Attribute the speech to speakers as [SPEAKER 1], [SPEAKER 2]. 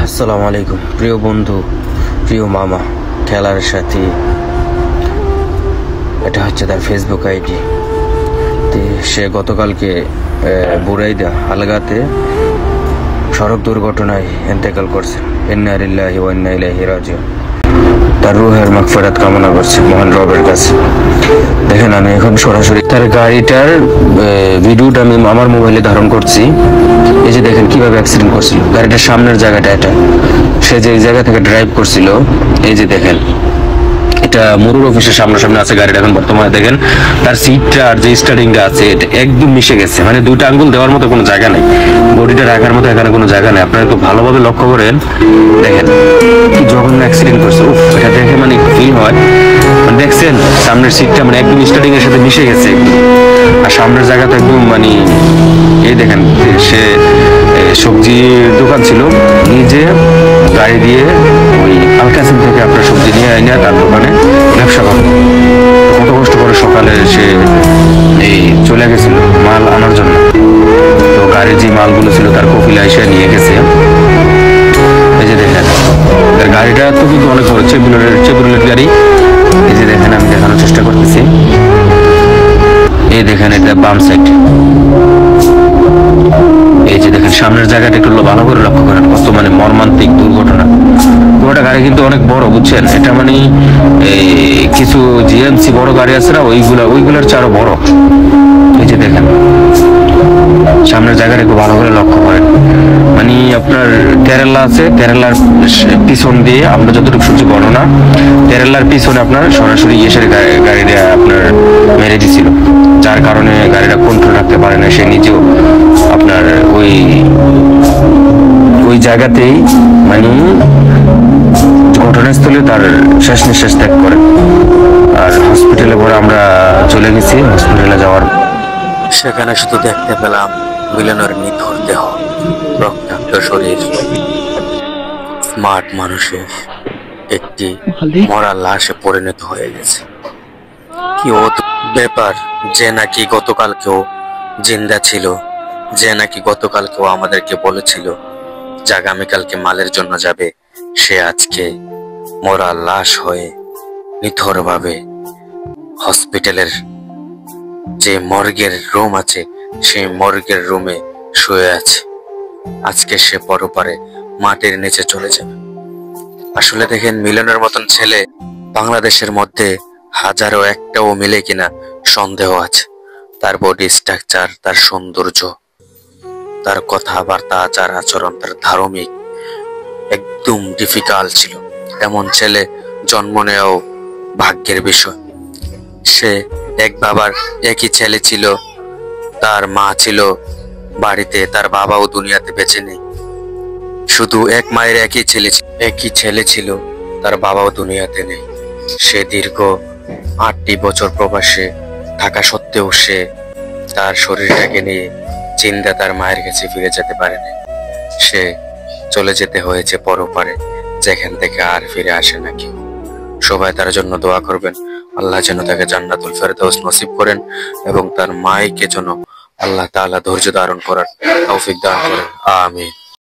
[SPEAKER 1] আসসালামু আলাইকুম প্রিয় বন্ধু, প্রিয় মামা, খেলার সাথী। এটা হচ্ছে তার ফেসবুক আইডি। সে গতকালকে বুরাইদা আলগাতে সড়ক দুর্ঘটনায় ইন্তেকাল করছে। ইন্না লিল্লাহি ওয়া ইন্না ইলাইহি রাজিউন। তার রুহের মাগফিরাত কামনা করছে মহান রবের কাছে। দেখেন, আমি এখন সরাসরি তার গাড়িটার ভিডিওটা আমি আমার মোবাইলে ধারণ করছি। এই যে দেখেন কিভাবে অ্যাক্সিডেন্ট করছিল। গাড়িটার সামনের জায়গাটা এটা, সে যে জায়গা থেকে ড্রাইভ করছিল, এই যে দেখেন এটা মরুর অফিসের সামনাসামনি আছে গাড়িটা। এখন বর্তমানে দেখেন তার সিটটা আর যে স্টারিংটা আছে এটা একদম মিশে গেছে, মানে দুইটা আঙ্গুল দেওয়ার মতো কোনো জায়গা নেই, বডিটা রাখার মতো এখানে কোনো জায়গা নেই। আপনারা একটু ভালোভাবে লক্ষ্য করেন, দেখেন কি জঘন্য অ্যাক্সিডেন্ট করছে। উফ, এটা দেখে মানে ফিল হয়, মানে দেখছেন সামনের সিটটা মানে একদম স্টারিং এর সাথে মিশে গেছে একদম, আর সামনের জায়গাটা একদম মানে এই দেখেন সে সবজির দোকান ছিল, নিজে গাড়ি দিয়ে ওই আলকাসিম থেকে আপনার সবজি নিয়ে আইনা তার দোকানে ব্যবসা করত। কত কষ্ট করে সকালে সে এই চলে গেছিল মাল আনার জন্য। তো গাড়ির যে মালগুলো ছিল তার কপিলা এসে নিয়ে গেছে। এই যে দেখেন তার গাড়িটা তো কিন্তু অনেক বড়, চেবুলের গাড়ি। এই যে দেখেন আমি দেখানোর চেষ্টা করতেছি, এই দেখেন এটা বাম সাইড। এই যে দেখেন সামনের জায়গাটা একটু ভালো করে লক্ষ্য করেন, কত মানে মর্মান্তিক দুর্ঘটনা। পুরোটা গাড়ি কিন্তু অনেক বড়, বুঝছেন, এটা মানে কিছু জিএমসি বড় গাড়ি আছে না, ওইগুলোর চেয়ে আরো বড়। এই যে দেখেন সামনের জায়গাটা একটু ভালো করে লক্ষ্য করেন। মানে আপনার কেরালা আছে, কেরালার পিছন দিয়ে আমরা যতটুকু শুনছি বর্ণনা, কেরালার পিছনে আপনার সরাসরি এসে গাড়িটা আপনার মেরে দিছিল, যার কারণে গাড়িটা কন্ট্রোল রাখতে পারে না। সে নিজেও আপনার ওই জায়গাতেই মানে ঘটনাস্থলে তার শেষ নিঃশ্বাস ত্যাগ করে। আর হসপিটালে পরে আমরা চলে গেছি। হসপিটালে যাওয়ার সেখানে শুধু দেখতে পেলাম মিলনের নিথর দেহ, রক্তাক্ত শরীর, স্মার্ট মানুষের একটি মরা লাশে পরিণত হয়ে গেছে। কি ব্যাপার, যে নাকি গতকালকেও জিন্দা ছিল, যে নাকি গতকালকেও আমাদেরকে বলেছিল যে আগামীকালকে মালের জন্য যাবে, সে আজকে মরা লাশ হয়ে নিথর ভাবে হসপিটালের যে মর্গের রুম আছে সেই মর্গের রুমে শুয়ে আছে। আজকে সে পরপারে মাটির নিচে চলে যাবে। আসলে দেখেন, মিলনের মতন ছেলে বাংলাদেশের মধ্যে হাজারো একটাও মিলে কিনা সন্দেহ আছে। তার বডি স্ট্রাকচার, তার সৌন্দর্য, তার কথাবার্তা, আচার আচরণ, তার ধার্মিক একদম ডিফিকাল্ট ছিল। এমন ছেলে জন্ম নেওয়াও ভাগ্যের বিষয়। সে এক বাবার একই ছেলে ছিল, তার মা ছিল বাড়িতে, তার বাবাও দুনিয়াতে বেঁচে নেই। শুধু এক মায়ের একই ছেলে ছিল, তার বাবাও দুনিয়াতে নেই। সে দীর্ঘ 8টি বছর প্রবাসে থাকা সত্ত্বেও সে তার শরীরটাকে নিয়ে জিন্দা তার মায়ের কাছে ফিরে যেতে পারেনি। সে চলে যেতে হয়েছে পরপারে, যেখান থেকে আর ফিরে আসে না কেউ। সবাই তার জন্য দোয়া করবেন, আল্লাহ যেন তাকে জান্নাতুল ফেরদাউস নসিব করেন এবং তার মাইকে যেন আল্লাহ তাআলা ধৈর্য ধারণ করার তৌফিক দান করেন। আমিন।